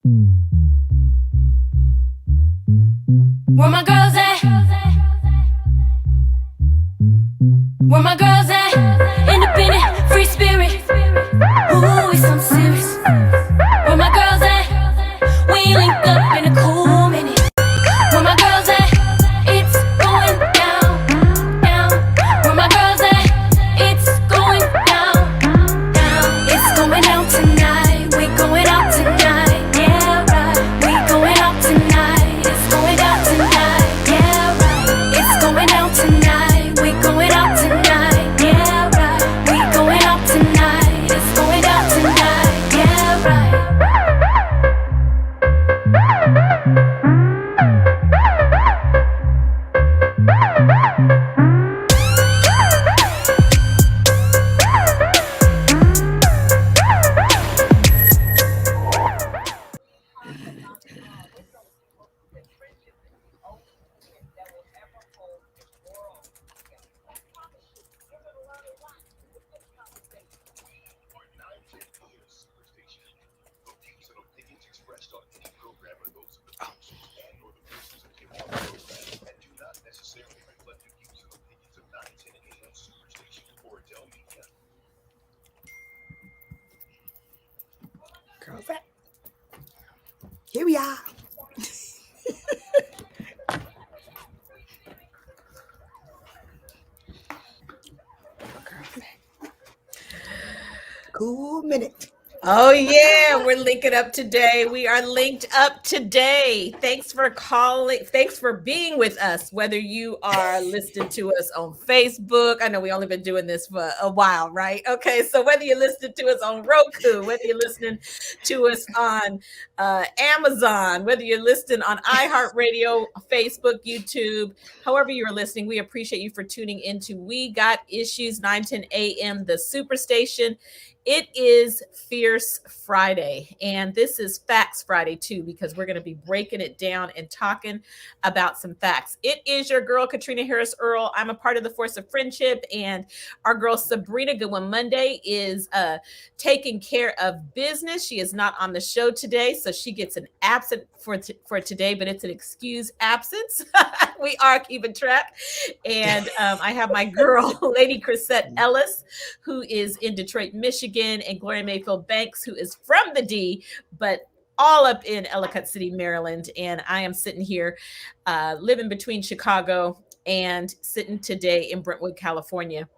Where my girls at? Where my girls at? Independent, free spirit. Ooh, it's some serious. Where my girls at? We ain't linked up in a cool minute. Where my girls at? It's going down, down. Where my girls at? It's going down, down. It's going down tonight. We going out tonight. Yeah, right. We going out tonight. It's going down tonight. Yeah, right. It's going down tonight. We going out tonight. Yeah, right. We going out tonight. It's going down tonight. Yeah, right. Girls at? Here we are. Cool minute. Oh yeah, we're linking up today. We are linked up today. Thanks for calling. Thanks for being with us. Whether you are listening to us on Facebook, I know we only been doing this for a while, right? Okay, so whether you're listening to us on Roku, whether you're listening to us on Amazon, whether you're listening on iHeartRadio, Facebook, YouTube, however you're listening, we appreciate you for tuning into We Got Issues 9:10 a.m. the Superstation. It is Fierce Friday, and this is Facts Friday too, because we're going to be breaking it down and talking about some facts. It is your girl, Caterina Harris Earl. I'm a part of the Force of Friendship, and our girl, Sabrina Goodwin Monday, is taking care of business. She is not on the show today, so she gets an absent for today, but it's an excused absence. We are keeping track. And I have my girl, Lady Crisette Ellis, who is in Detroit, Michigan, and Gloria Mayfield Banks, who is from the D, but all up in Ellicott City, Maryland. And I am sitting here living between Chicago and sitting today in Brentwood, California.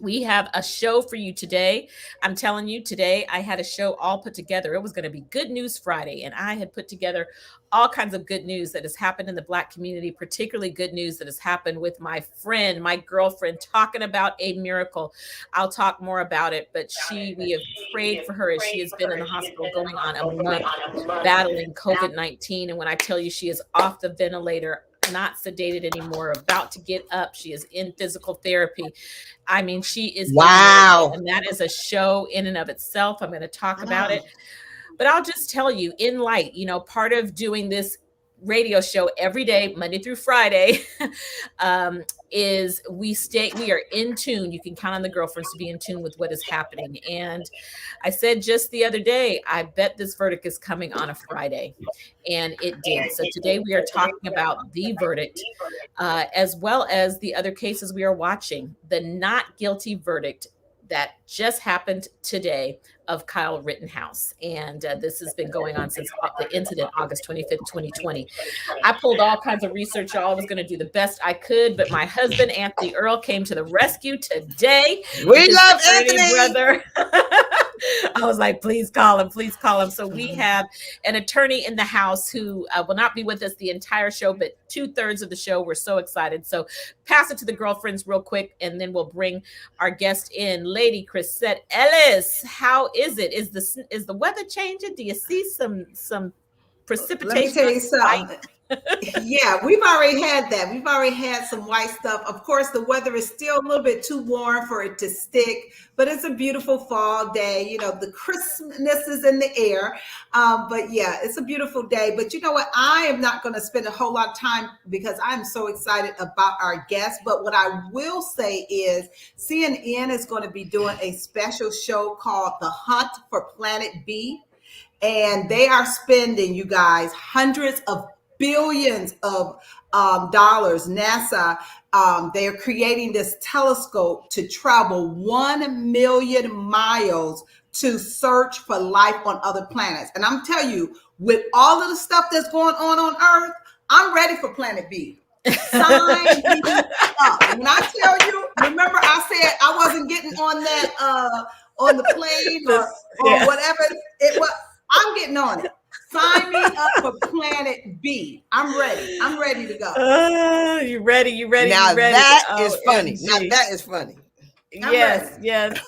We have a show for you today. I'm telling you, today I had a show all put together. It was going to be Good News Friday, and I had put together all kinds of good news that has happened in the Black community, particularly good news that has happened with my friend, my girlfriend, talking about a miracle. I'll talk more about it, but we have prayed for her as she has been in the hospital going on a month battling COVID-19. And when I tell you she is off the ventilator, not sedated anymore, about to get up, she is in physical therapy. I mean, she is Wow. and that is a show in and of itself. I'm going to talk about it, but I'll just tell you, in light, part of doing this radio show every day, Monday through Friday, is we are in tune. You can count on the girlfriends to be in tune with what is happening. And I said just the other day, I bet this verdict is coming on a Friday, and it did. So today we are talking about the verdict, as well as the other cases we are watching. The not guilty verdict that just happened today of Kyle Rittenhouse. And this has been going on since the incident, August 25th, 2020. I pulled all kinds of research. Y'all. I was going to do the best I could, but my husband, Anthony Earl, came to the rescue today. We love Anthony. Brother. I was like, please call him, please call him. So we have an attorney in the house who will not be with us the entire show, but 2/3 of the show. We're so excited. So pass it to the girlfriends real quick, and then we'll bring our guest in, Lady Crisette Ellis. How is it? Is the weather changing? Do you see some precipitation? Let me tell you something. Yeah, we've already had that. We've already had some white stuff. Of course, the weather is still a little bit too warm for it to stick, but it's a beautiful fall day. The crispness is in the air. But yeah, it's a beautiful day. But you know what? I am not going to spend a whole lot of time because I'm so excited about our guests. But what I will say is CNN is going to be doing a special show called The Hunt for Planet B. And they are spending, you guys, hundreds of billions of dollars. NASA, they are creating this telescope to travel 1 million miles to search for life on other planets. And I'm telling you, with all of the stuff that's going on Earth, I'm ready for Planet B. Sign me up. When I tell you, remember I said I wasn't getting on that on the plane or whatever it was. I'm getting on it. Sign me up for Planet B. I'm ready. I'm ready to go. You ready? You ready? Now you ready? that is funny. MG. Now that is funny. Yes.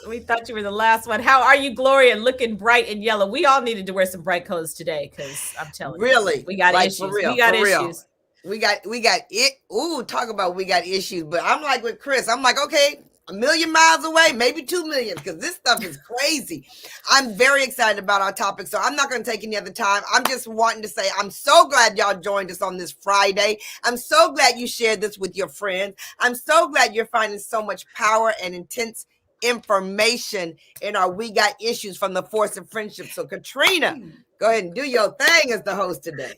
We thought you were the last one. How are you, Gloria? Looking bright and yellow. We all needed to wear some bright colors today because I'm telling you, we got issues. For real, we got for issues. real. We got it. Ooh, talk about we got issues. But I'm like with Chris. I'm like, okay, 1 million miles away, maybe 2 million, because this stuff is crazy. I'm very excited about our topic, so I'm not going to take any other time. I'm just wanting to say I'm so glad y'all joined us on this Friday. I'm so glad you shared this with your friends. I'm so glad you're finding so much power and intense information in our We Got Issues from the Force of Friendship. So Caterina, go ahead and do your thing as the host today.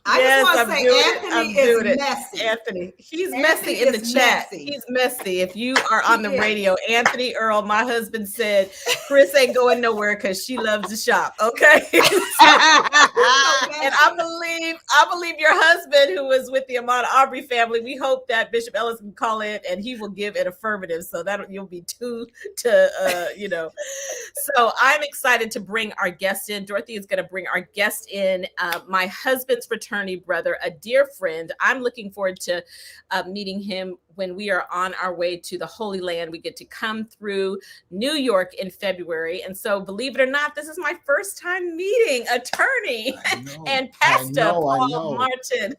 I just want to say Anthony is messy. Anthony, he's messy in the chat. Messy. He's messy. If you are on the radio, Anthony Earl, my husband said, Chris ain't going nowhere because she loves to shop. Okay. And I believe your husband, who was with the Ahmaud Arbery family, we hope that Bishop Ellis can call in and he will give an affirmative. So that you'll be two to, So I'm excited to bring our guest in. Dorothy is going to bring our guest in, my husband's fraternity brother, a dear friend. I'm looking forward to meeting him when we are on our way to the Holy Land. We get to come through New York in February. And so, believe it or not, this is my first time meeting attorney and Pastor Paul Martin.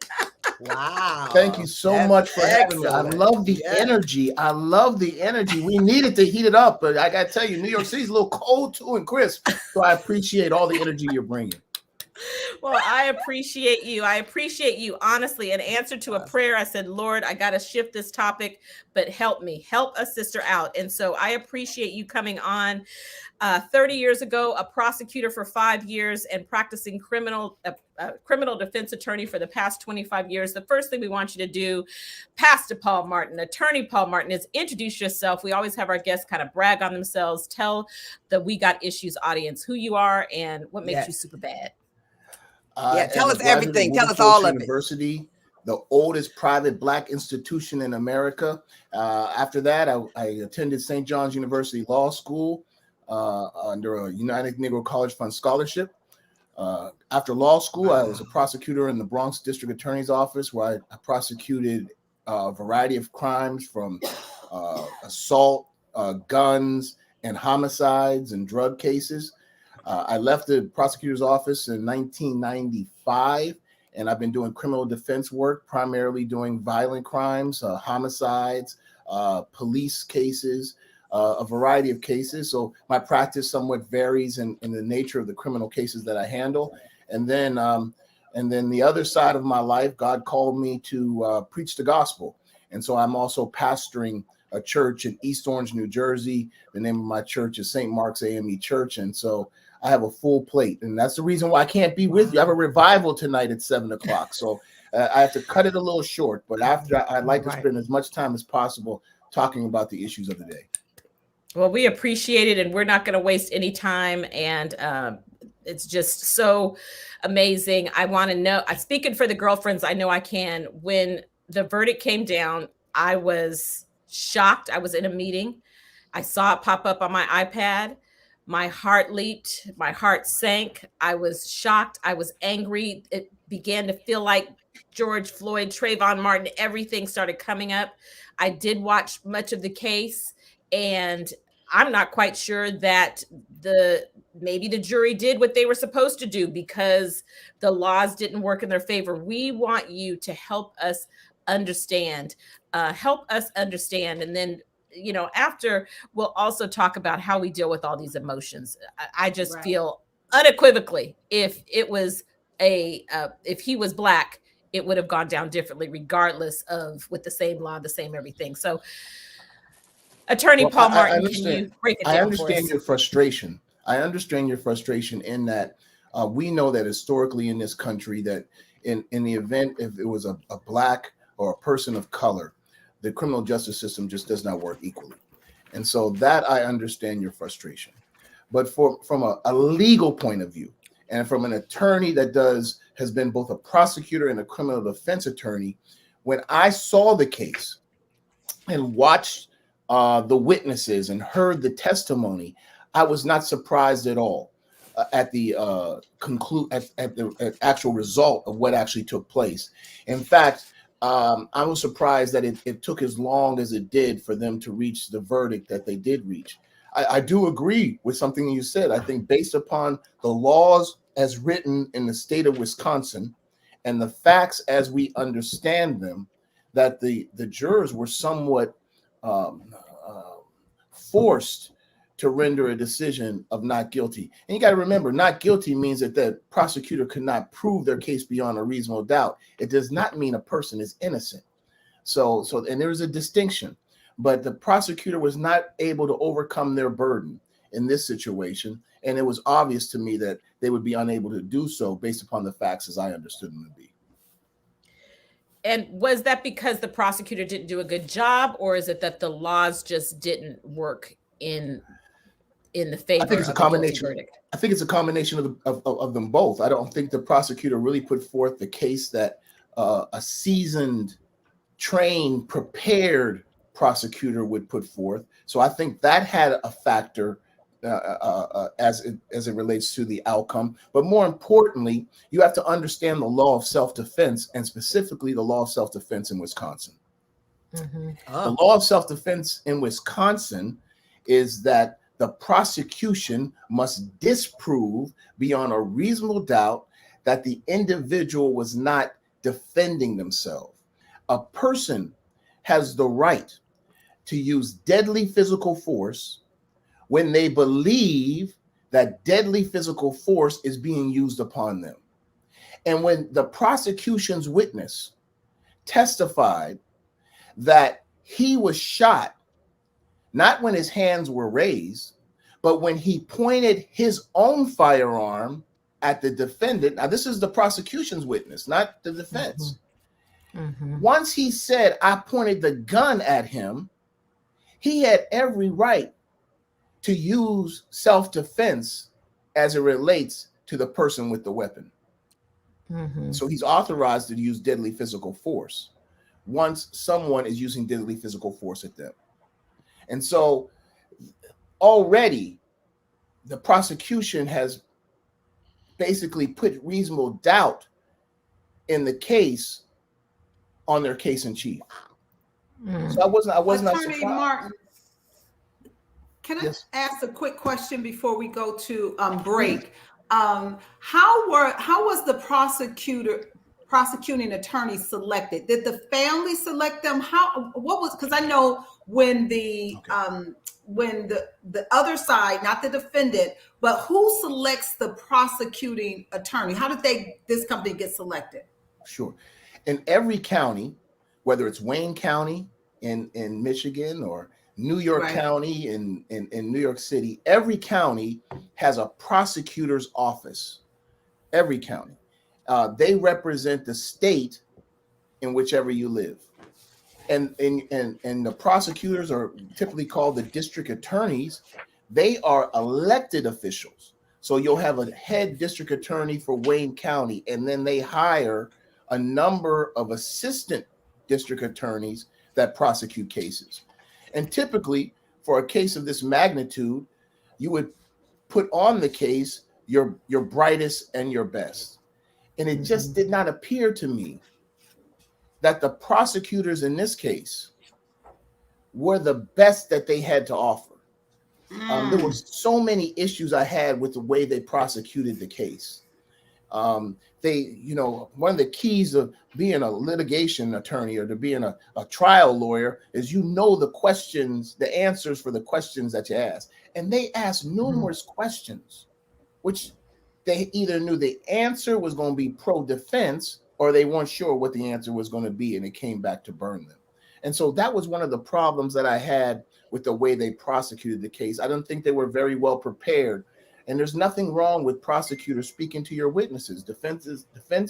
Wow. Thank you so much for having me. I love the energy. I love the energy. We needed to heat it up, but I got to tell you, New York City's a little cold too and crisp. So I appreciate all the energy you're bringing. Well, I appreciate you. Honestly. In answer to a prayer, I said, Lord, I got to shift this topic, but help me, help a sister out. And so I appreciate you coming on. 30 years ago, a prosecutor for 5 years and practicing criminal defense attorney for the past 25 years. The first thing we want you to do, Pastor Paul Martin, Attorney Paul Martin, is introduce yourself. We always have our guests kind of brag on themselves. Tell the We Got Issues audience who you are and what makes you super bad. Tell us everything. Tell us all of it. University, the oldest private Black institution in America. After that, I attended St. John's University Law School under a United Negro College Fund scholarship. After law school, I was a prosecutor in the Bronx District Attorney's Office, where I prosecuted a variety of crimes from assault, guns, and homicides and drug cases. I left the prosecutor's office in 1995, and I've been doing criminal defense work, primarily doing violent crimes, homicides, police cases, a variety of cases. So my practice somewhat varies in the nature of the criminal cases that I handle. And then the other side of my life, God called me to preach the gospel. And so I'm also pastoring a church in East Orange, New Jersey. The name of my church is St. Mark's AME Church. And so I have a full plate, and that's the reason why I can't be with you. I have a revival tonight at 7:00. So I have to cut it a little short, but after I'd like to spend as much time as possible talking about the issues of the day. Well, we appreciate it, and we're not going to waste any time. And it's just so amazing. I want to know, speaking for the girlfriends, I know I can. When the verdict came down, I was shocked. I was in a meeting. I saw it pop up on my iPad. My heart leaped. My heart sank. I was shocked. I was angry. It began to feel like George Floyd, Trayvon Martin, everything started coming up. I did watch much of the case, and I'm not quite sure that maybe the jury did what they were supposed to do because the laws didn't work in their favor. We want you to help us understand. And then, after we'll also talk about how we deal with all these emotions. I just feel unequivocally, if it was if he was Black, it would have gone down differently, regardless of with the same law, the same everything. So, Attorney Paul Martin, can you break it down? I understand your frustration. I understand your frustration in that We know that historically in this country that in the event if it was a Black or a person of color, the criminal justice system just does not work equally. And so that I understand your frustration. But from a legal point of view, and from an attorney that has been both a prosecutor and a criminal defense attorney, when I saw the case and watched the witnesses and heard the testimony, I was not surprised at all at the actual result of what actually took place. In fact, I was surprised that it took as long as it did for them to reach the verdict that they did reach. I do agree with something you said. I think based upon the laws as written in the state of Wisconsin and the facts as we understand them, that the jurors were somewhat forced to render a decision of not guilty. And you got to remember, not guilty means that the prosecutor could not prove their case beyond a reasonable doubt. It does not mean a person is innocent. So and there is a distinction, but the prosecutor was not able to overcome their burden in this situation. And it was obvious to me that they would be unable to do so based upon the facts as I understood them to be. And was that because the prosecutor didn't do a good job, or is it that the laws just didn't work in the favor? I think it's a combination. I think it's a combination of them both. I don't think the prosecutor really put forth the case that a seasoned, trained, prepared prosecutor would put forth. So I think that had a factor as it relates to the outcome. But more importantly, you have to understand the law of self-defense, and specifically the law of self-defense in Wisconsin. Mm-hmm. The law of self-defense in Wisconsin is that the prosecution must disprove beyond a reasonable doubt that the individual was not defending themselves. A person has the right to use deadly physical force when they believe that deadly physical force is being used upon them. And when the prosecution's witness testified that he was shot, not when his hands were raised, but when he pointed his own firearm at the defendant. Now, this is the prosecution's witness, not the defense. Mm-hmm. Once he said, I pointed the gun at him, he had every right to use self-defense as it relates to the person with the weapon. Mm-hmm. So he's authorized to use deadly physical force once someone is using deadly physical force at them. And so already the prosecution has basically put reasonable doubt in the case on their case in chief. Mm. So I wasn't Attorney surprised. Martin, can I Yes. ask a quick question before we go to break? How was the prosecuting attorney selected? Did the family select them? Because I know when the other side, not the defendant, but who selects the prosecuting attorney? How did this company get selected? Sure. In every county, whether it's Wayne County in Michigan or New York Right. County in New York City, every county has a prosecutor's office. Every county. They represent the state in whichever you live. And the prosecutors are typically called the district attorneys. They are elected officials. So you'll have a head district attorney for Wayne County, and then they hire a number of assistant district attorneys that prosecute cases. And typically, for a case of this magnitude, you would put on the case your brightest and your best. And it just did not appear to me that the prosecutors in this case were the best that they had to offer. There were so many issues I had with the way they prosecuted the case. One of the keys of being a litigation attorney or to being a trial lawyer is the questions, the answers for the questions that you ask. And they asked numerous questions, which they either knew the answer was going to be pro-defense or they weren't sure what the answer was going to be, and it came back to burn them. And so that was one of the problems that I had with the way they prosecuted the case. I don't think they were very well prepared. And there's nothing wrong with prosecutors speaking to your witnesses. Defense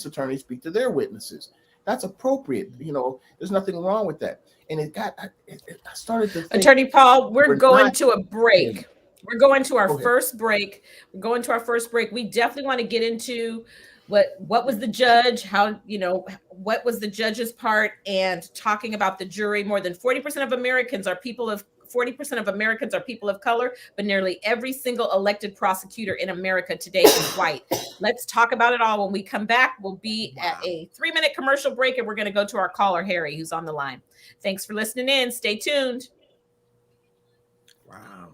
attorneys speak to their witnesses. That's appropriate. There's nothing wrong with that. And I started to think, Attorney Paul, we're going not to a break. We're going to our Go ahead. first break. We're going to our first break. We definitely want to get into what was the judge, what was the judge's part, and talking about the jury. More than 40% of Americans are people of color, but nearly every single elected prosecutor in America today is white. Let's talk about it all when we come back. We'll be at a 3-minute commercial break, and we're going to go to our caller, Harry, who's on the line. Thanks for listening in. Stay tuned. Wow.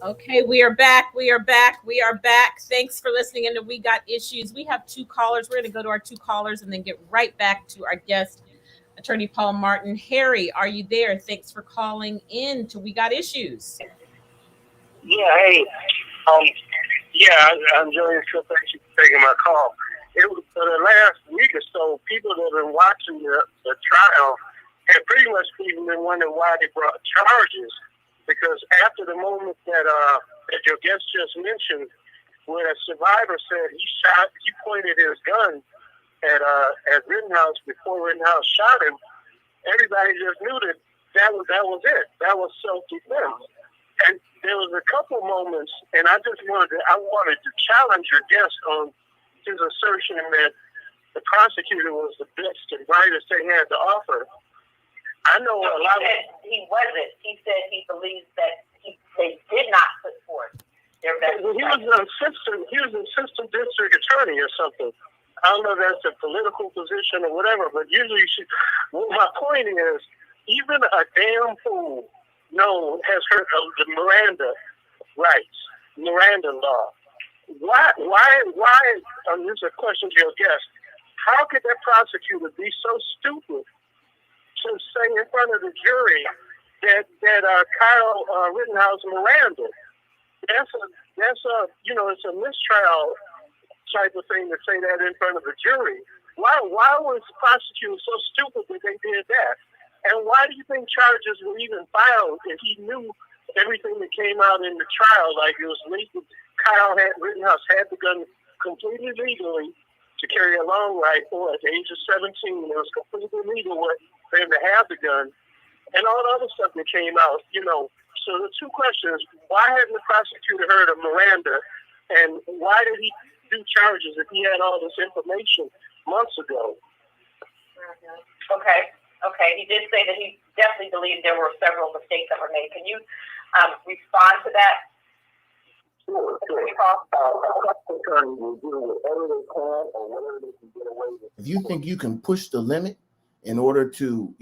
Okay, we are back. Thanks for listening into We Got Issues. We have 2 callers. We're going to go to our 2 callers and then get right back to our guest, Attorney Paul Martin. Harry, are you there? Thanks for calling in to We Got Issues. Yeah, hey. I'm enjoying the show. Thank you for taking my call. It was for the last week or so, people that have been watching the trial have pretty much even been wondering why they brought charges. Because after the moment that your guest just mentioned, where a survivor said he pointed his gun at Rittenhouse before Rittenhouse shot him, everybody just knew that was it. That was self-defense. And there was a couple moments, and I wanted to challenge your guest on his assertion that the prosecutor was the best and brightest they had to offer. I know a lot of... He wasn't. He said he believes that they did not put forth their best. He was an assistant district attorney or something. I don't know if that's a political position or whatever, but usually my point is, even a damn fool has heard of the Miranda rights, Miranda law. Why? This is a question to your guest. How could that prosecutor be so stupid to say in front of the jury that Kyle Rittenhouse Miranda? That's a it's a mistrial type of thing to say that in front of the jury. Why was the prosecutor so stupid that they did that? And why do you think charges were even filed if he knew everything that came out in the trial? Like it was legal. Rittenhouse had the gun completely legally to carry a long rifle at the age of 17. It was completely legal for him to have the gun, and all the other stuff that came out. So the two questions: why hadn't the prosecutor heard of Miranda, and why did he do charges if he had all this information months ago? Okay. He did say that he definitely believed there were several mistakes that were made. Can you respond to that? Sure. If you think you can push the limit in order to,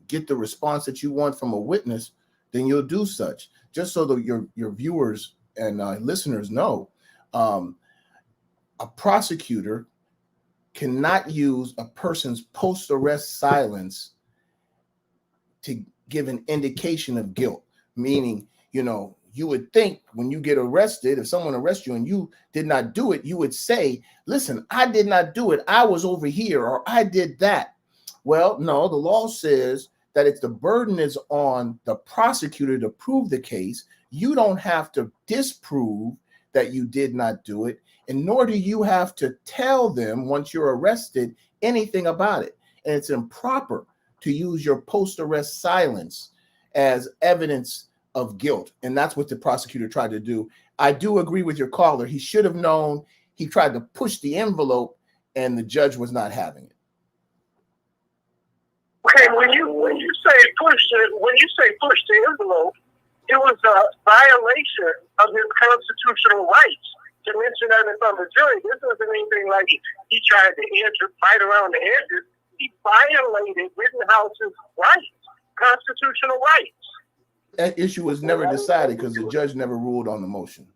get the response that you want from a witness, then you'll do such. Just so that your viewers and listeners know, a prosecutor cannot use a person's post-arrest silence to give an indication of guilt. Meaning, you would think when you get arrested, if someone arrests you and you did not do it, you would say, listen, I did not do it. I was over here, or I did that. Well, no, the law says that if the burden is on the prosecutor to prove the case, you don't have to disprove that you did not do it, and nor do you have to tell them once you're arrested anything about it. And it's improper to use your post-arrest silence as evidence of guilt. And that's what the prosecutor tried to do. I do agree with your caller. He should have known. He tried to push the envelope and the judge was not having it. Okay, when you say push the envelope, it was a violation of his constitutional rights to mention that in front of the jury. This wasn't anything like he tried to fight around the edges. He violated Rittenhouse's rights, constitutional rights. That issue was never decided because the judge never ruled on the motion.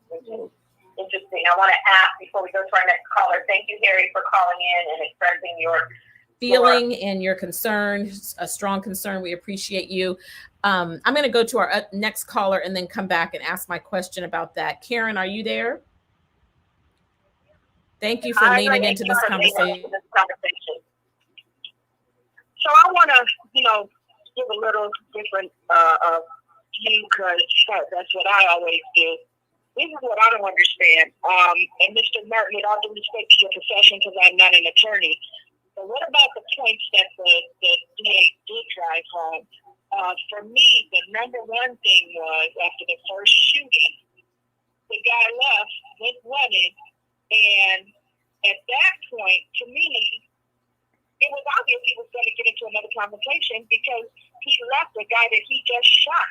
Interesting. I want to ask before we go to our next caller. Thank you, Harry, for calling in and expressing your feeling and your concern, a strong concern. We appreciate you. I'm going to go to our next caller and then come back and ask my question about that. Karen, are you there? Thank you for leaning into this conversation. So I want to, give a little different view because that's what I always do. This is what I don't understand. And Mr. Martin, with all due respect to your profession, because I'm not an attorney, but what about the points that the DA did drive home? For me, the number one thing was after the first shooting, the guy left, went running, and at that point, to me, it was obvious he was going to get into another conversation because he left the guy that he just shot.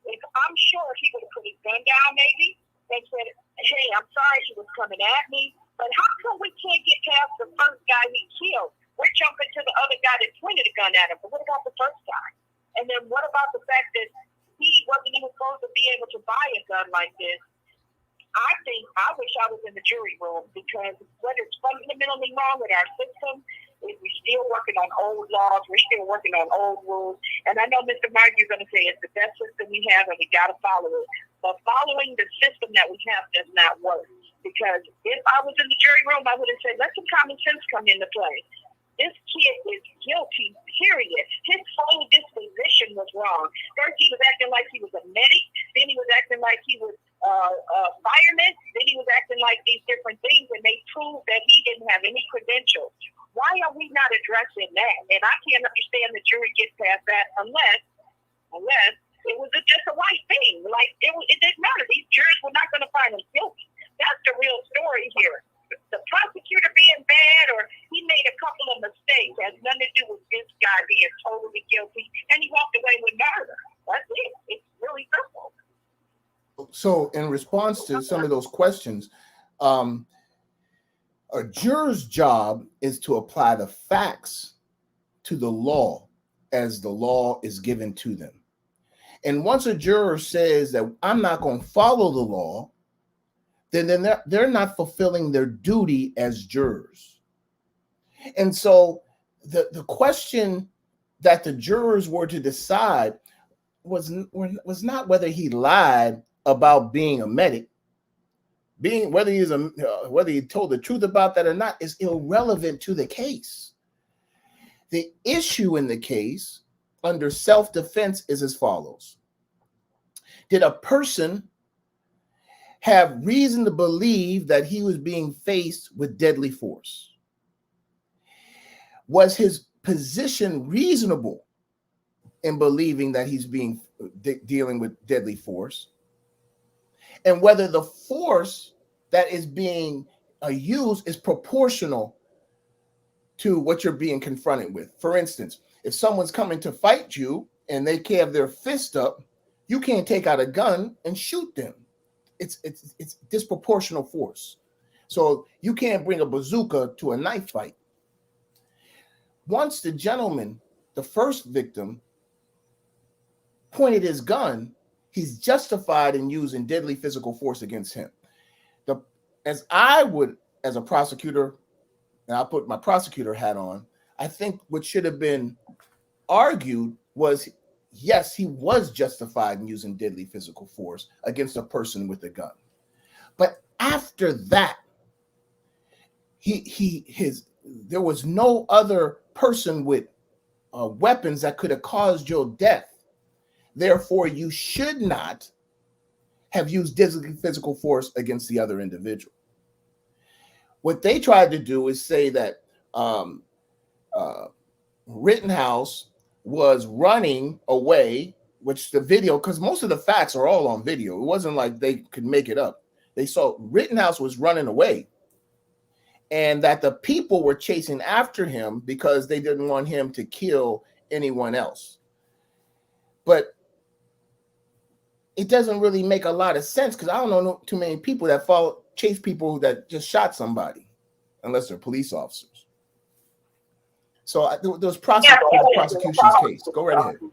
I'm sure if he would have put his gun down maybe and said, hey, I'm sorry he was coming at me, but how come we can't get past the first guy he killed? We're jumping to the other guy that pointed a gun at him, but what about the first guy? And then what about the fact that he wasn't even supposed to be able to buy a gun like this? I wish I was in the jury room because what is fundamentally wrong with our system is we're still working on old laws, we're still working on old rules. And I know, Mr. Martin, you're going to say it's the best system we have and we got to follow it. But following the system that we have does not work. Because if I was in the jury room, I would have said, let some common sense come into play. This kid is guilty, period. His whole disposition was wrong. First, he was acting like he was a medic. Then he was acting like he was a fireman. Then he was acting like these different things, and they proved that he didn't have any credentials. Why are we not addressing that? And I can't understand the jury gets past that unless it was just a white thing. Like, it didn't matter. These jurors were not going to find him guilty. That's the real story here. The prosecutor being bad or he made a couple of mistakes has nothing to do with this guy being totally guilty, and he walked away with murder. That's it. It's really simple. So in response to some of those questions, a juror's job is to apply the facts to the law as the law is given to them. And once a juror says that I'm not going to follow the law, then they're not fulfilling their duty as jurors. And so the question that the jurors were to decide was not whether he lied about being a medic. Whether he told the truth about that or not is irrelevant to the case. The issue in the case under self-defense is as follows. Did a person have reason to believe that he was being faced with deadly force? Was his position reasonable in believing that he's dealing with deadly force? And whether the force that is being used is proportional to what you're being confronted with. For instance, if someone's coming to fight you and they have their fist up, you can't take out a gun and shoot them. It's disproportional force. So you can't bring a bazooka to a knife fight. Once the gentleman, the first victim, pointed his gun, he's justified in using deadly physical force against him. As a prosecutor, and I'll put my prosecutor hat on, I think what should have been argued was, yes, he was justified in using deadly physical force against a person with a gun. But after that, there was no other person with weapons that could have caused your death. Therefore, you should not have used deadly physical force against the other individual. What they tried to do is say that Rittenhouse was running away, which the video, because most of the facts are all on video. It wasn't like they could make it up. They saw Rittenhouse was running away and that the people were chasing after him because they didn't want him to kill anyone else. But it doesn't really make a lot of sense because I don't know too many people that chase people that just shot somebody, unless they're police officers. So there was prosecution's case. Go right ahead. So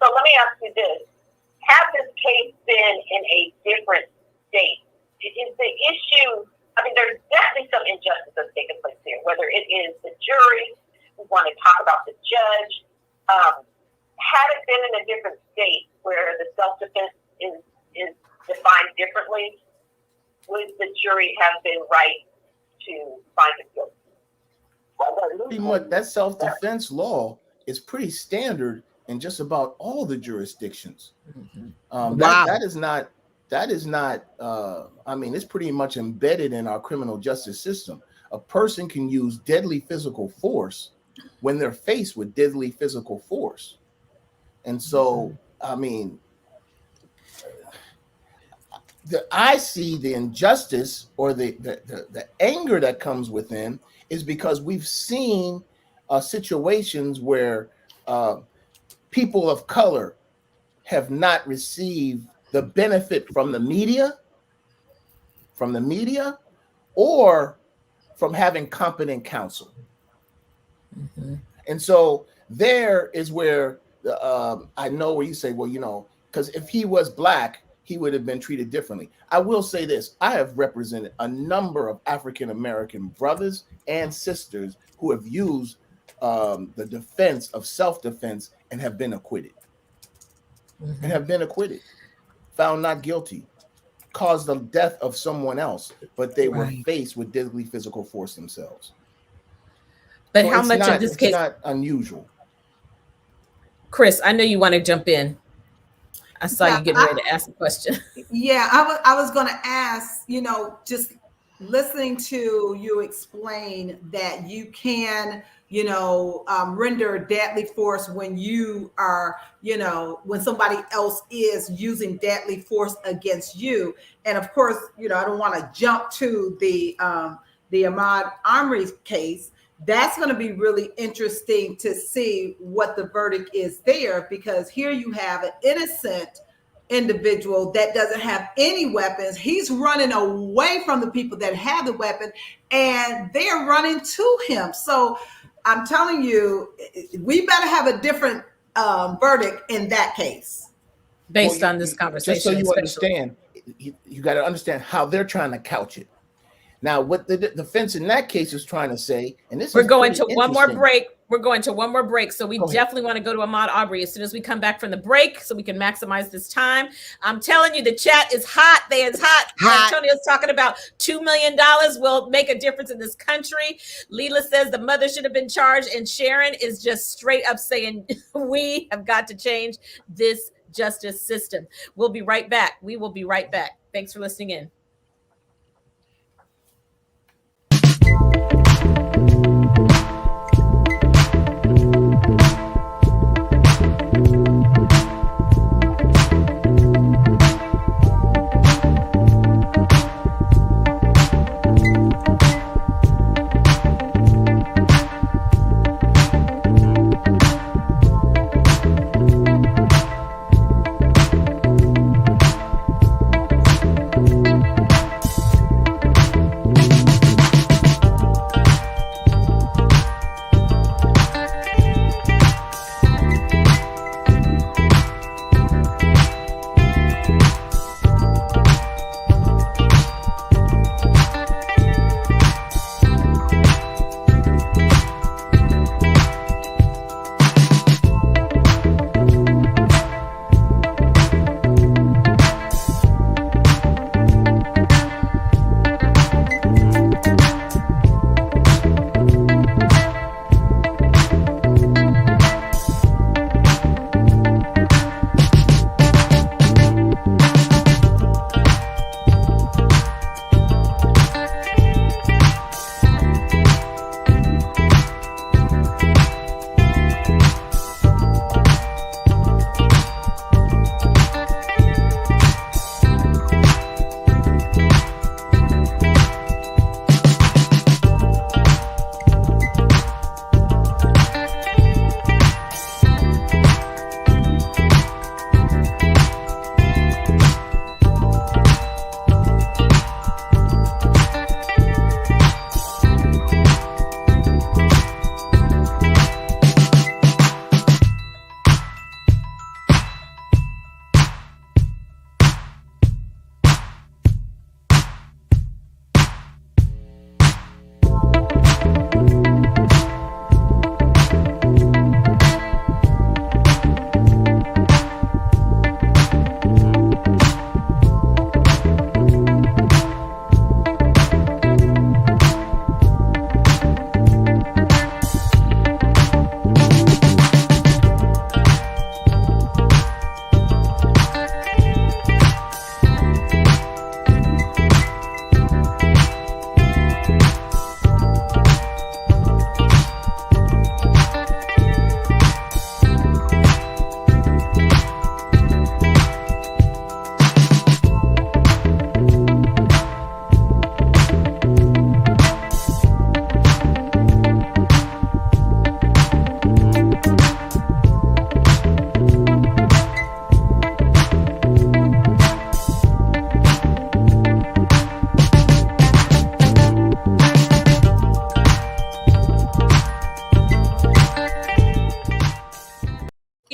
let me ask you this. Had this case been in a different state, is the issue, I mean, there's definitely some injustice that's taking place here, whether it is the jury, we want to talk about the judge. Had it been in a different state where the self-defense is defined differently, would the jury have been right to find him guilty? Pretty much, that self-defense law is pretty standard in just about all the jurisdictions. Wow. That is not. I mean, it's pretty much embedded in our criminal justice system. A person can use deadly physical force when they're faced with deadly physical force. And so, I mean, I see the injustice or the anger that comes within is because we've seen situations where people of color have not received the benefit from the media or from having competent counsel. Mm-hmm. And so there is where I know where you say, well, you know, because if he was Black, he would have been treated differently. I will say this. I have represented a number of African-American brothers and sisters who have used the defense of self-defense and have been acquitted. Mm-hmm. Found not guilty, caused the death of someone else, but they were faced with deadly physical force themselves. But so how much of this case is not unusual? Chris, I know you want to jump in. I saw you getting ready to ask a question. Yeah, I was going to ask, you know, just listening to you explain that you can, you know, render deadly force when you are, you know, when somebody else is using deadly force against you. And of course, you know, I don't want to jump to the Ahmaud Arbery case. That's going to be really interesting to see what the verdict is there, because here you have an innocent individual that doesn't have any weapons. He's running away from the people that have the weapon and they're running to him. So I'm telling you, we better have a different verdict in that case. Based on this conversation. Just so you especially. understand, you got to understand how they're trying to couch it. Now, what the defense in that case is trying to say, and this We're is going to pretty one more interesting. break. We're going to one more break. So we Go ahead. definitely want to go to Ahmaud Arbery as soon as we come back from the break so we can maximize this time. I'm telling you, the chat is hot. It's hot. Antonio's talking about $2 million will make a difference in this country. Leela says the mother should have been charged. And Sharon is just straight up saying, we have got to change this justice system. We'll be right back. We will be right back. Thanks for listening in.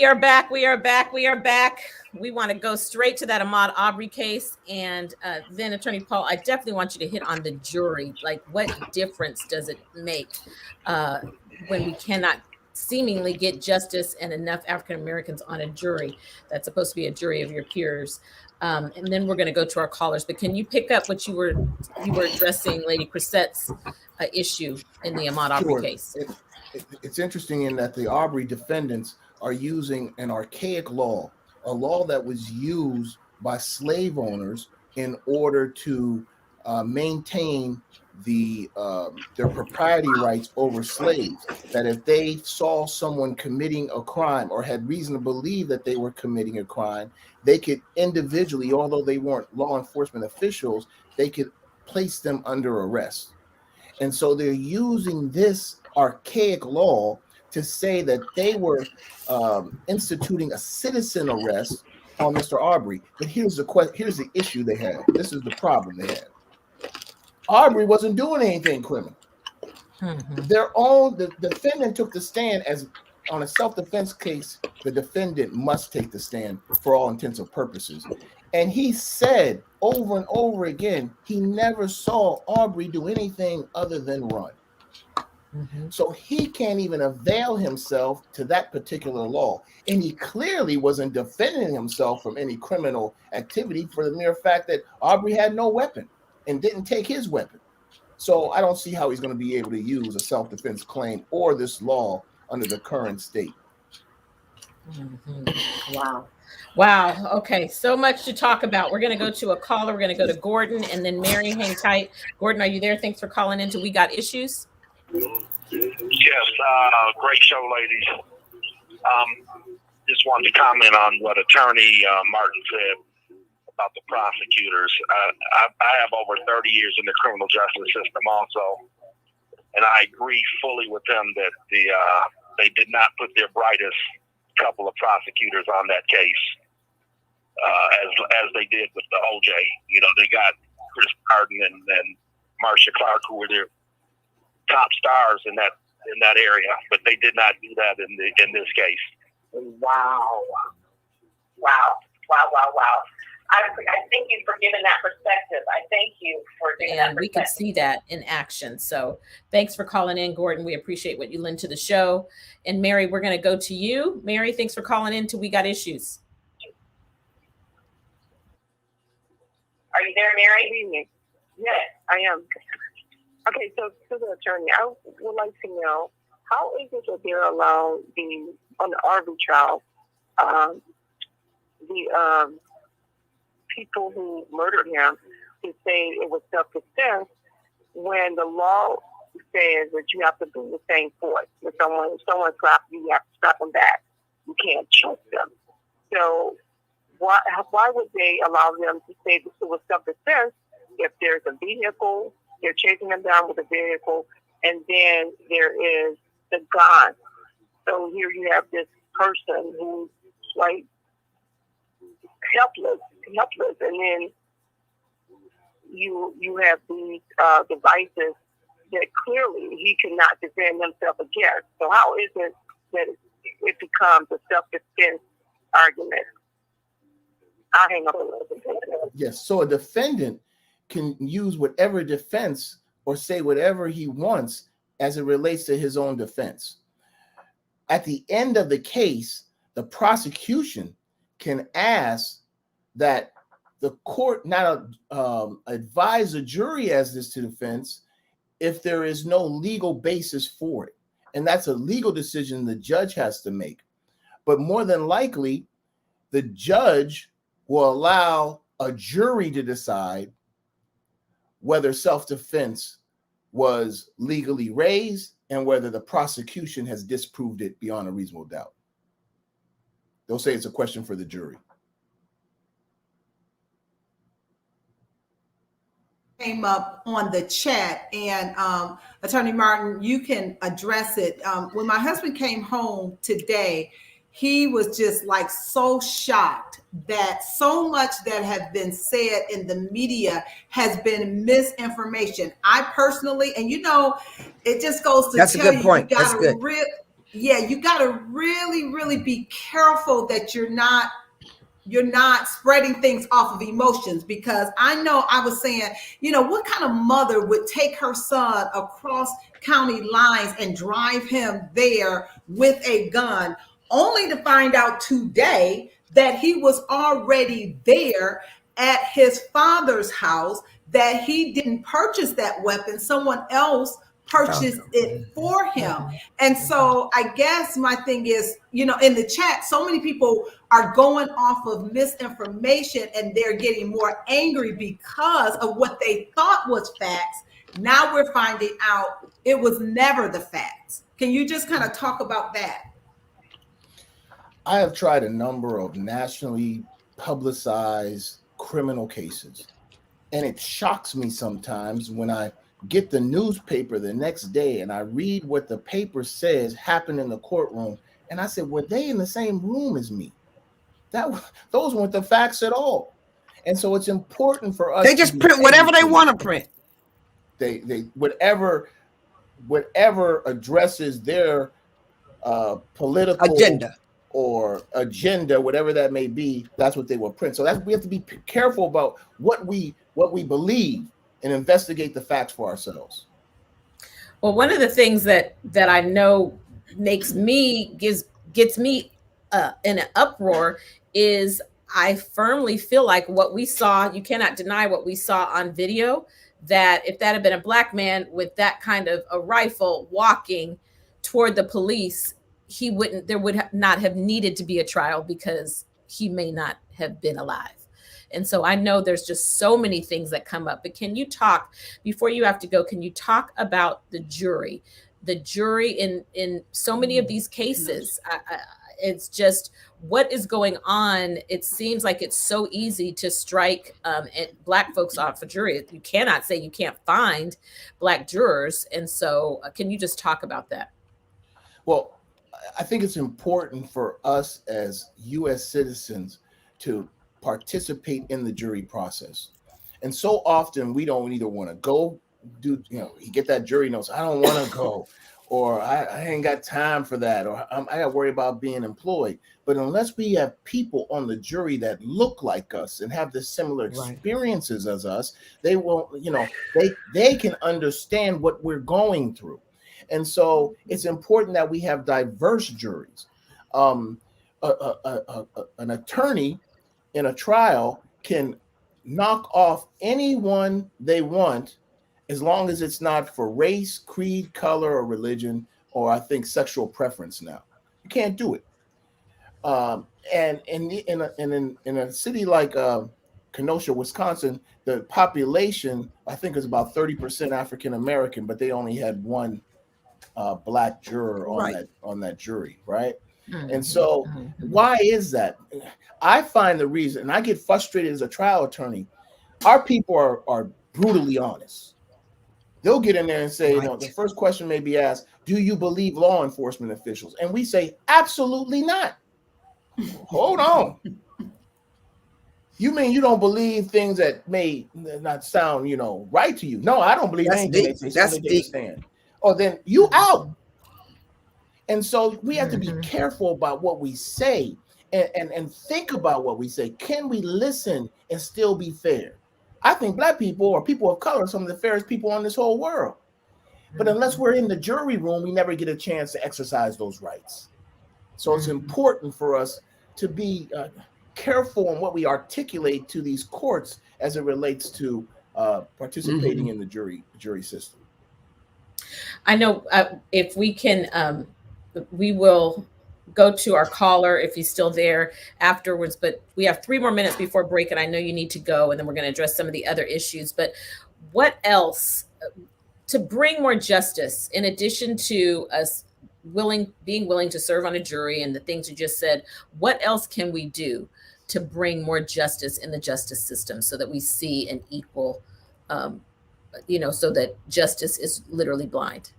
are back. We are back. We are back. We want to go straight to that Ahmaud Arbery case. And then, Attorney Paul, I definitely want you to hit on the jury. Like, what difference does it make when we cannot seemingly get justice and enough African Americans on a jury that's supposed to be a jury of your peers? And then we're going to go to our callers. But can you pick up what you were addressing, Lady Crisette's issue in the Ahmaud Arbery case? It's interesting in that the Arbery defendants are using an archaic law, a law that was used by slave owners in order to maintain their propriety rights over slaves. That if they saw someone committing a crime or had reason to believe that they were committing a crime, they could individually, although they weren't law enforcement officials, they could place them under arrest. And so they're using this archaic law to say that they were instituting a citizen arrest on Mr. Arbery. But here's the issue they have. This is the problem they have. Arbery wasn't doing anything criminal. The defendant took the stand as on a self-defense case. The defendant must take the stand for all intents and purposes. And he said over and over again, he never saw Aubrey do anything other than run. So he can't even avail himself to that particular law. And he clearly wasn't defending himself from any criminal activity for the mere fact that Aubrey had no weapon and didn't take his weapon. So I don't see how he's going to be able to use a self-defense claim or this law under the current state. Wow. Okay. So much to talk about. We're going to go to a caller. We're going to go to Gordon and then Mary. Hang tight. Gordon, are you there? Thanks for calling in to We Got Issues. Yes. Great show, ladies. Just wanted to comment on what Attorney Martin said about the prosecutors. I have over 30 years in the criminal justice system also, and I agree fully with them that they did not put their brightest couple of prosecutors on that case as they did with the OJ. You know, they got Chris Martin and Marcia Clark, who were their top stars in that area, but they did not do that in this case. Wow. I thank you for giving that perspective. I thank you for giving that perspective. And we can see that in action. So thanks for calling in, Gordon. We appreciate what you lend to the show. And Mary, we're going to go to you. Mary, thanks for calling in to We Got Issues. Are you there, Mary? Yes, I am. Okay, so to the attorney, I would like to know, how is it that they're allowed on the Aubrey trial, the people who murdered him to say it was self-defense when the law says that you have to bring the same force. If someone slaps you, you have to slap them back. You can't choke them. So why would they allow them to say this was self-defense if there's a vehicle, they're chasing them down with a vehicle, and then there is the gun? So here you have this person who's like helpless, and then you have these devices that clearly he cannot defend himself against. So how is it that it becomes a self-defense argument? I'll hang up a little bit. Yes, so a defendant can use whatever defense or say whatever he wants as it relates to his own defense. At the end of the case, the prosecution can ask that the court not advise a jury as this to defense if there is no legal basis for it. And that's a legal decision the judge has to make. But more than likely, the judge will allow a jury to decide whether self-defense was legally raised and whether the prosecution has disproved it beyond a reasonable doubt. They'll say it's a question for the jury. Came up on the chat, and Attorney Martin, you can address it. When my husband came home today, he was just like so shocked that so much that had been said in the media has been misinformation. I personally, and you know, it just goes to That's tell a good point. you That's good. you got to really, really be careful that you're not spreading things off of emotions, because I know I was saying, you know, what kind of mother would take her son across county lines and drive him there with a gun, only to find out today that he was already there at his father's house, that he didn't purchase that weapon. Someone else purchased it for him. And so I guess my thing is, you know, in the chat, so many people are going off of misinformation and they're getting more angry because of what they thought was facts. Now we're finding out it was never the facts. Can you just kind of talk about that? I have tried a number of nationally publicized criminal cases, and it shocks me sometimes when I get the newspaper the next day and I read what the paper says happened in the courtroom, and I said, were they in the same room as me? Those weren't the facts at all. And so it's important for us. They just print whatever they want to print. They whatever whatever addresses their political agenda, whatever that may be, that's what they will print. So we have to be careful about what we believe and investigate the facts for ourselves. Well, one of the things that I know gets me in an uproar is I firmly feel like what we saw, you cannot deny what we saw on video, that if that had been a black man with that kind of a rifle walking toward the police, there would not have needed to be a trial because he may not have been alive. And so I know there's just so many things that come up, but can you talk, before you have to go, can you talk about the jury in so many of these cases? It's just, what is going on? It seems like it's so easy to strike black folks off a jury. You cannot say you can't find black jurors. And so can you just talk about that? Well, I think it's important for us as U.S. citizens to participate in the jury process. And so often we don't either want to go you get that jury notes, I don't want to go, or I ain't got time for that, or I got to worry about being employed. But unless we have people on the jury that look like us and have the similar experiences as us, they will, they can understand what we're going through. And so it's important that we have diverse juries. An attorney in a trial can knock off anyone they want as long as it's not for race, creed, color, or religion, or I think sexual preference now. You can't do it. And in a city like Kenosha, Wisconsin, the population, I think, is about 30% African American, but they only had one black juror on that jury, right? Mm-hmm. And so why is that? I find the reason, and I get frustrated as a trial attorney, our people are brutally honest. They'll get in there and say, the first question may be asked, do you believe law enforcement officials? And we say, absolutely not. Hold on. You mean you don't believe things that may not sound, right to you? No, I don't believe anything they say. That's deep. Oh, then you out. And so we have to be careful about what we say and think about what we say. Can we listen and still be fair? I think black people or people of color are some of the fairest people on this whole world. But unless we're in the jury room, we never get a chance to exercise those rights. So it's important for us to be careful in what we articulate to these courts as it relates to participating in the jury system. I know if we can, we will go to our caller if he's still there afterwards, but we have 3 more minutes before break, and I know you need to go, and then we're going to address some of the other issues. But what else to bring more justice, in addition to us being willing to serve on a jury and the things you just said? What else can we do to bring more justice in the justice system so that we see an equal, so that justice is literally blind?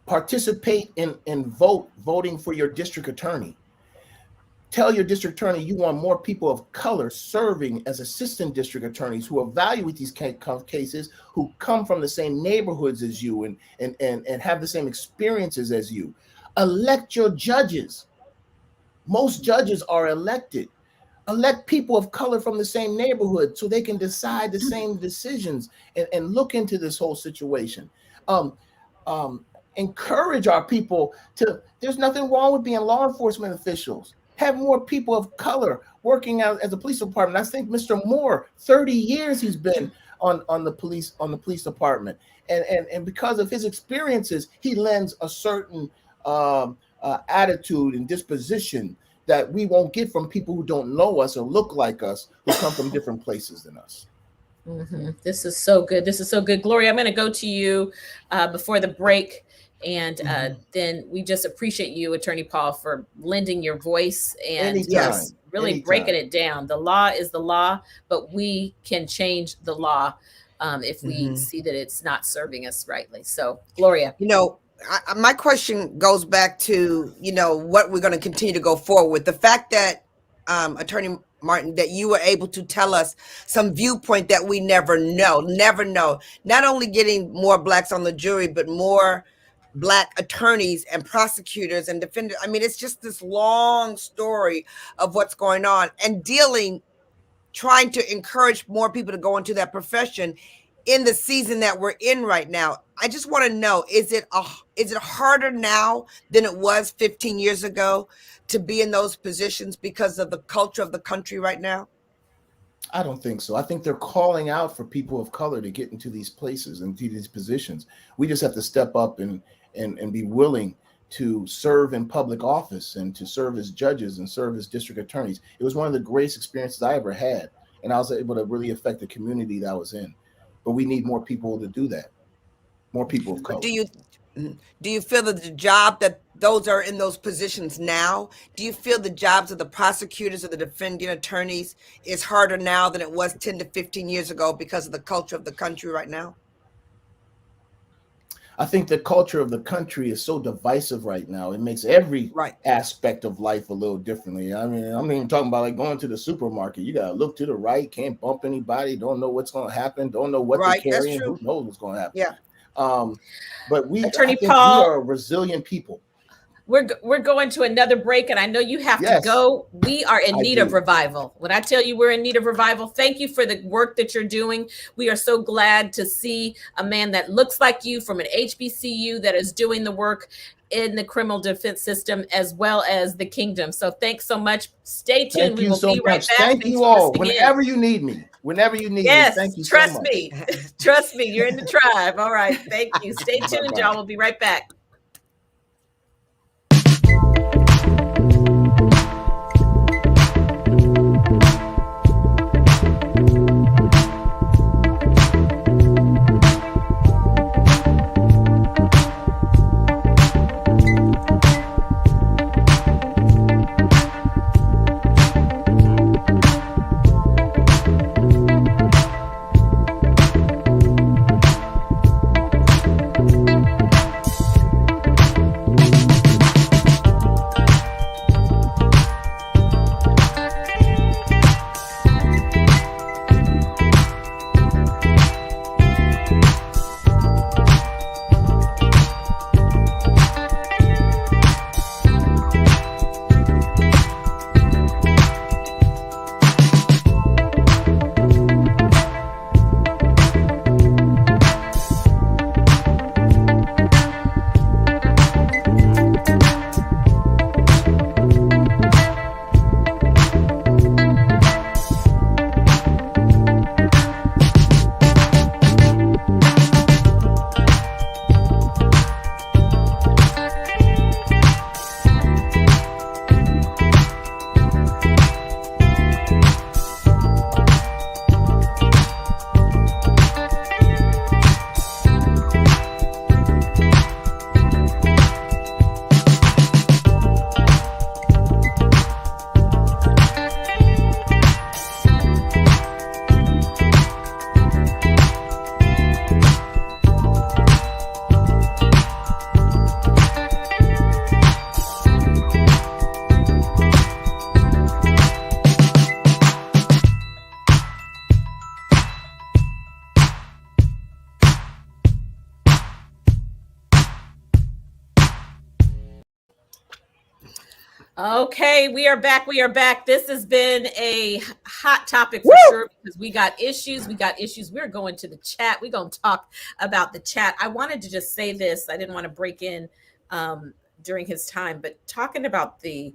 Participate in voting for your district attorney. Tell your district attorney you want more people of color serving as assistant district attorneys who evaluate these cases, who come from the same neighborhoods as you and have the same experiences as you. Elect your judges. Most judges are elected. Elect people of color from the same neighborhood so they can decide the same decisions and look into this whole situation. Encourage our people there's nothing wrong with being law enforcement officials. Have more people of color working out as a police department. I think Mr. Moore, 30 years he's been on the police department. And because of his experiences, he lends a certain attitude and disposition that we won't get from people who don't know us or look like us, who come from different places than us. This is so good. This is so good. Gloria, I'm going to go to you before the break. And then we just appreciate you, Attorney Paul, for lending your voice and really breaking it down. The law is the law, but we can change the law if we see that it's not serving us rightly. So, Gloria. My question goes back to, what we're going to continue to go forward with. The fact that Attorney Martin, that you were able to tell us some viewpoint that we never know. Not only getting more blacks on the jury, but more black attorneys and prosecutors and defenders. I mean, it's just this long story of what's going on and trying to encourage more people to go into that profession in the season that we're in right now. I just want to know, is it harder now than it was 15 years ago to be in those positions because of the culture of the country right now? I don't think so. I think they're calling out for people of color to get into these places and to these positions. We just have to step up and be willing to serve in public office and to serve as judges and serve as district attorneys. It was one of the greatest experiences I ever had. And I was able to really affect the community that I was in. But we need more people to do that. More people of color. Do you feel that the job that those are in those positions now, do you feel the jobs of the prosecutors or the defending attorneys is harder now than it was 10 to 15 years ago because of the culture of the country right now? I think the culture of the country is so divisive right now. It makes every aspect of life a little differently. I mean, I'm even talking about like going to the supermarket. You got to look to the right, can't bump anybody, don't know what's going to happen, don't know what they're carrying, who knows what's going to happen. Yeah. But Attorney I think Paul, we are resilient people. We're going to another break, and I know you have to go. We are in need of revival. When I tell you we're in need of revival, thank you for the work that you're doing. We are so glad to see a man that looks like you from an HBCU that is doing the work in the criminal defense system as well as the kingdom. So thanks so much. Stay tuned. Thank you so much. Thank you all. Whenever you need me. Whenever you need me. Thank you so much. Trust me. Trust me. You're in the tribe. All right. Thank you. Stay tuned, y'all. We'll be right back. Okay, we are back. This has been a hot topic for sure because we got issues. We're going to the chat. We're going to talk about the chat. I wanted to just say this. I didn't want to break in during his time, but talking about the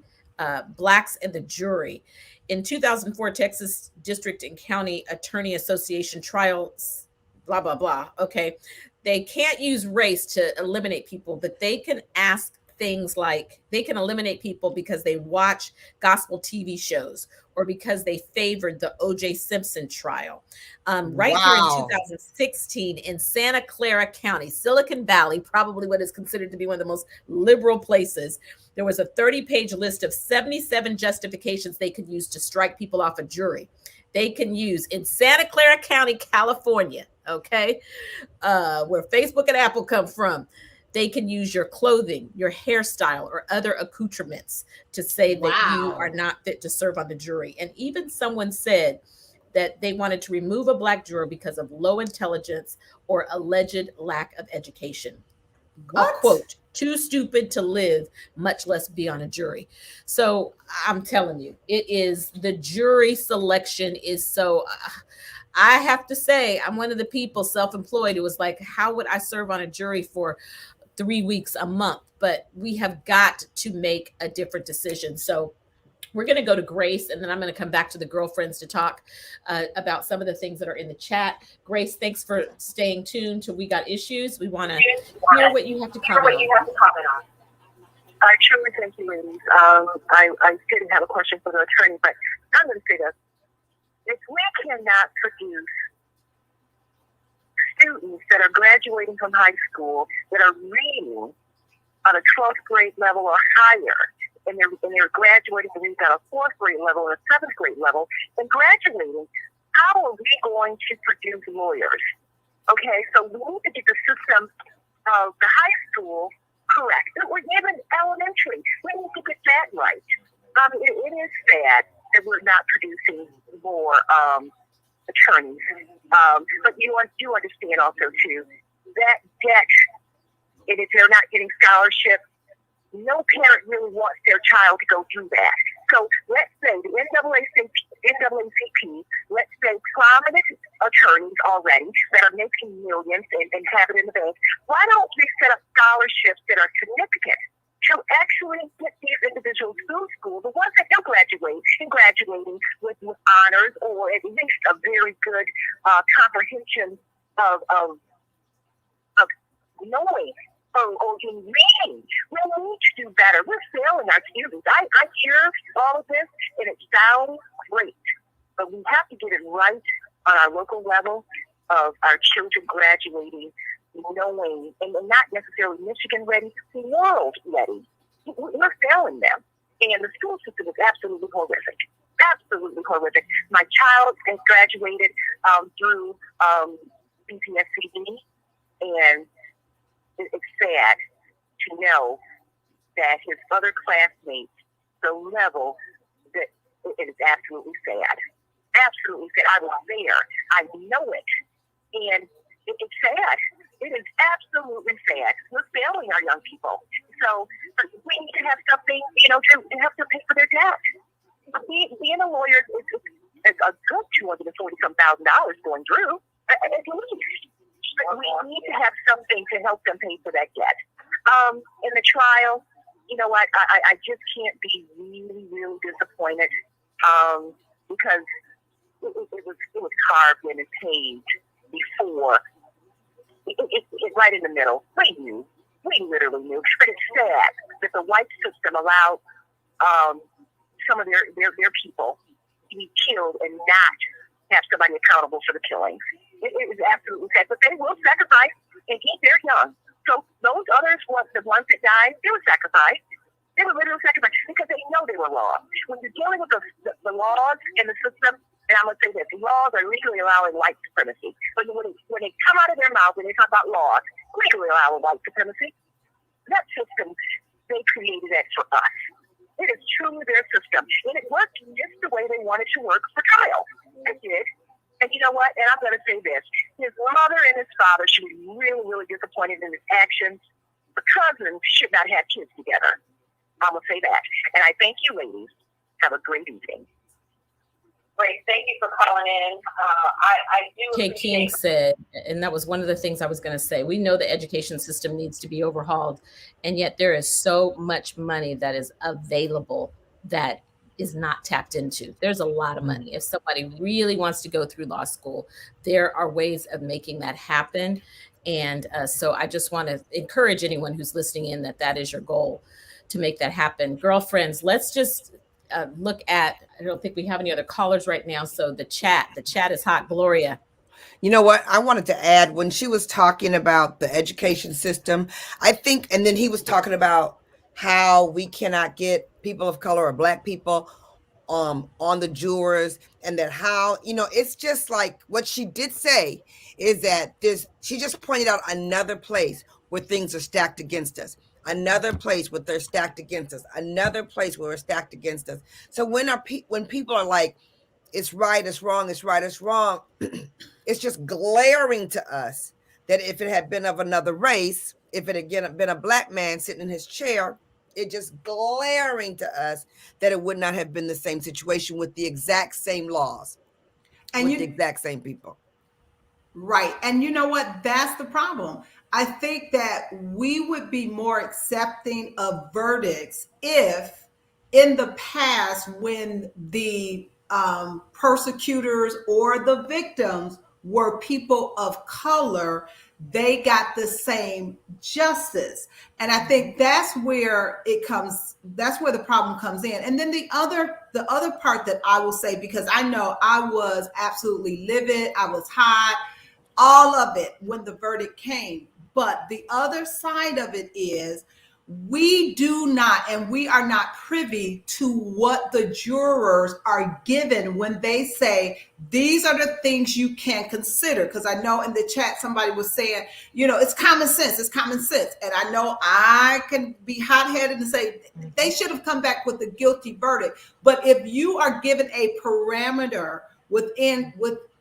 blacks and the jury. In 2004, Texas District and County Attorney Association trials, blah, blah, blah. Okay, they can't use race to eliminate people, but they can ask things like they can eliminate people because they watch gospel TV shows or because they favored the O.J. Simpson trial. Here in 2016 in Santa Clara County, Silicon Valley, probably what is considered to be one of the most liberal places, there was a 30-page list of 77 justifications they could use to strike people off a jury. They can use in Santa Clara County, California, okay, where Facebook and Apple come from. They can use your clothing, your hairstyle, or other accoutrements to say that you Wow. are not fit to serve on the jury. And even someone said that they wanted to remove a Black juror because of low intelligence or alleged lack of education. A What? quote, too stupid to live, much less be on a jury. So I'm telling you, it is, the jury selection is so. I have to say, I'm one of the people, self-employed, who was like, how would I serve on a jury for 3 weeks, a month? But we have got to make a different decision. So we're going to go to Grace, and then I'm going to come back to the girlfriends to talk about some of the things that are in the chat. Grace, thanks for staying tuned to We Got Issues. We want to hear what you have to comment on. I truly thank you, ladies. I didn't have a question for the attorney, but I'm going to say this. If we cannot produce students that are graduating from high school that are reading on a 12th grade level or higher, and they're graduating and we've got a 4th grade level and a 7th grade level, and graduating, how are we going to produce lawyers? Okay, so we need to get the system of the high school correct. Or even elementary. We need to get that right. It is sad that we're not producing more attorneys. But you understand also, too, that debt, and if they're not getting scholarship, no parent really wants their child to go through that. So let's say the NAACP, let's say prominent attorneys already that are making millions and have it in the bank, why don't we set up scholarships that are significant to actually get these individuals through school, the ones that don't graduate, and graduating with honors or at least a very good comprehension of knowing or in reading. We need to do better. We're failing our students. I hear all of this, and it sounds great, but we have to get it right on our local level of our children graduating, knowing, and not necessarily Michigan ready, world ready. We're failing them. And the school system is absolutely horrific. Absolutely horrific. My child has graduated through BPSCD, and it's sad to know that his other classmates, the level, that it is absolutely sad. Absolutely sad. I was there. I know it. And it's sad. It is absolutely sad. We're failing our young people. So we need to have something, to help them pay for their debt. Being a lawyer is a good $240,000 going through, at least. But we need to have something to help them pay for that debt. In the trial, you know what? I just can't be really, really disappointed because it was carved in and paved before. It's right in the middle. We literally knew. But it's sad that the white system allowed some of their people to be killed and not have somebody accountable for the killings. It is absolutely sad. But they will sacrifice and keep their young. So those others, the ones that died, they were sacrificed. They were literally sacrificed because they know they were wrong. When you're dealing with the laws and the system, and I'm going to say this, laws are legally allowing white supremacy. But when they come out of their mouth and they talk about laws, legally allowing white supremacy, that system, they created that for us. It is truly their system. And it worked just the way they wanted to work for trial. It did. And you know what? And I'm going to say this. His mother and his father should be really, really disappointed in his actions. The cousins should not have kids together. I'm going to say that. And I thank you, ladies. Have a great evening. Great. Thank you for calling in. I do Kay appreciate King said, and that was one of the things I was going to say, we know the education system needs to be overhauled, and yet there is so much money that is available that is not tapped into. There's a lot of money. If somebody really wants to go through law school, there are ways of making that happen. And so I just want to encourage anyone who's listening in that is your goal, to make that happen. Girlfriends, let's just look at, I don't think we have any other callers right now. So the chat is hot. Gloria. You know what? I wanted to add, when she was talking about the education system, I think, and then he was talking about how we cannot get people of color or Black people on the jurors, and that how, it's just like what she did say is that she just pointed out another place where things are stacked against us. Another place where they're stacked against us. Another place where we're stacked against us. So when people are like, it's right, it's wrong, it's right, it's wrong, it's just glaring to us that if it had been of another race, if it had been a black man sitting in his chair, it just glaring to us that it would not have been the same situation with the exact same laws and with the exact same people. Right. And you know what? That's the problem. I think that we would be more accepting of verdicts if in the past, when the persecutors or the victims were people of color, they got the same justice. And I think that's where that's where the problem comes in. And then the other part that I will say, because I know I was absolutely livid, I was hot, all of it when the verdict came. But the other side of it is we do not, and we are not privy to what the jurors are given when they say, these are the things you can consider. Because I know in the chat, somebody was saying, it's common sense. It's common sense. And I know I can be hot-headed and say they should have come back with a guilty verdict. But if you are given a parameter with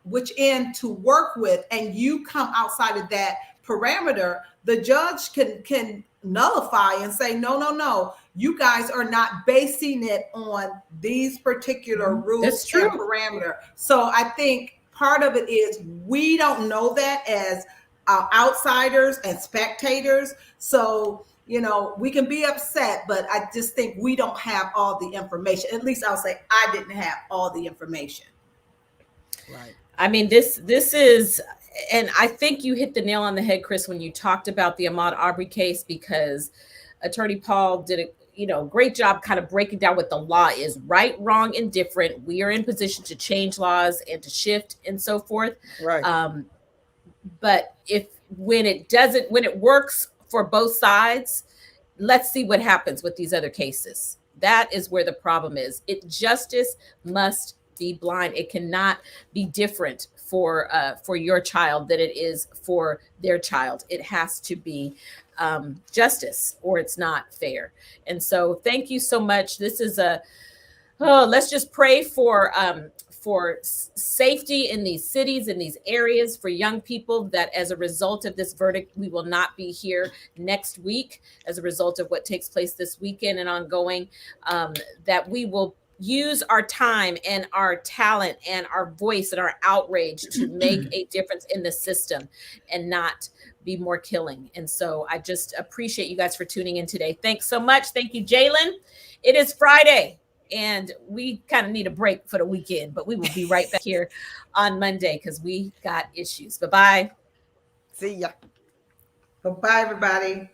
which end to work with, and you come outside of that parameter, the judge can nullify and say, no, you guys are not basing it on these particular rules and parameter. So I think part of it is we don't know that as outsiders and spectators. So, we can be upset, but I just think we don't have all the information. At least I'll say I didn't have all the information. Right. I mean, this is, and I think you hit the nail on the head, Chris, when you talked about the Ahmaud Arbery case, because Attorney Paul did a great job kind of breaking down what the law is: right, wrong, and different. We are in position to change laws and to shift and so forth. Right. But when it works for both sides, let's see what happens with these other cases. That is where the problem is. Justice must be blind. It cannot be different for your child than it is for their child. It has to be justice, or it's not fair. And so thank you so much. This is let's just pray for safety in these cities, in these areas, for young people, that as a result of this verdict, we will not be here next week as a result of what takes place this weekend and ongoing, that we will use our time and our talent and our voice and our outrage to make a difference in the system and not be more killing. And so I just appreciate you guys for tuning in today. Thanks so much. Thank you, Jalen. It is Friday and we kind of need a break for the weekend, but we will be right back here on Monday because we got issues. Bye-bye. See ya. Bye-bye, everybody.